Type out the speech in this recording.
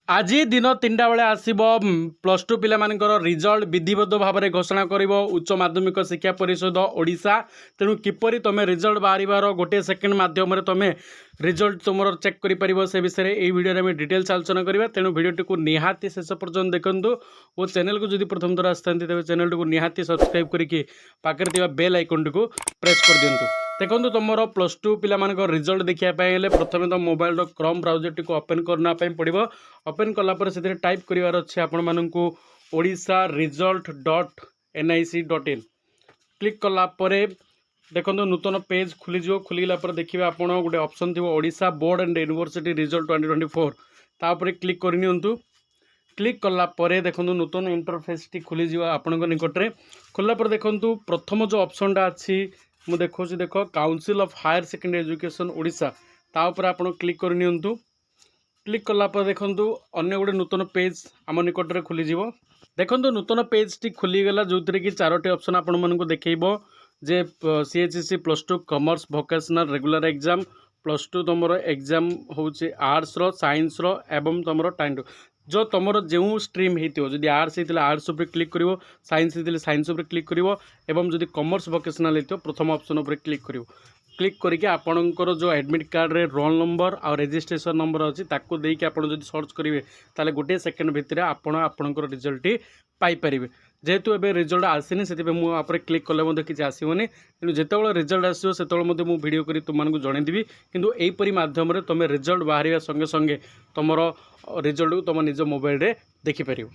आज दिन 3टा बेले आसब +2 पिलामानकर रिजल्ट विधिवत भाव में घोषणा कर उच्च माध्यमिक शिक्षा परिषद ओडिशा। तेणु किपरि तुम रिजल्ट बाहर गोटे सेकेंड मध्यम तुम रिजल्ट तुम चेक कर से विषय ये वीडियो में डिटेल्स आलोचना करवा। तेणु वीडियो को निहाती शेष पर्यटन देखूँ और चैनल को जब प्रथम थर आसता तेज चैनल को निहाती सब्सक्राइब करके पाखे बेल आइकन को प्रेस कर दिंतु। देखो तुम +2 पिलामानक रिजल्ट देखापी प्रथम तो मोबाइल क्रोम ब्राउजर को ओपन करने पड़ो। ओपन कलापर से टाइप करार अच्छे आपण मानू ओडिशा result.nic.in क्लिक कलापर देखो नूतन पेज खुलीज खुलगला देखिए आप गोटे ऑप्शन थी Odisha board and university result 2024 तापर क्लिक करनी। क्लिक कलापर देखो नूतन इंटरफेस टी खुलीज आपण निकट में खोलापर देखो प्रथम जो ऑप्शनटा अच्छी मुझे देखो देख council of higher secondary education Odisha तापर आप क्लिक करनी। क्लिक कलापर देखो अन्य गोटे नूतन पेज आम निकट में खुलीज देखो नूतन पेज टी खुलीगला जो थी कि 4टी ऑप्शन आपण मानक देखब जे CHEC +2 commerce vocational regular exam +2 तुम एग्जाम हूँ आर्ट्स साइंस एवं तुम टाइम जो तुम जो स्ट्रीम होती जब आर्ट्स होता आर्ट्स उपर क्लिक कर साइंस होता साइंस उपर क्लिक कर एवं जब कॉमर्स वोकेशनल होती प्रथम ऑप्शन उपर क्लिक कर क्लिक करके आपणकर जो एडमिट कार्ड रे रोल नंबर आ रजिस्ट्रेशन नंबर अच्छी ताको देके आप सर्च करेंगे ताले गोटे सेकेंड भितर आपणकर रिजल्ट पाइपर। जेहेतु एबे रिजल्ट आसीनी से मुझे क्लिक कले किसी आसोनी तेणु जिते रिजल्ट आसो से मुझे वीडियो कर तुमको जनईदेवी किंतु यहीपरी मध्यम तुम रिजल्ट बाहर संगे संगे तुम रिजल्ट को तुम निज मोबाइल रे देखिपर।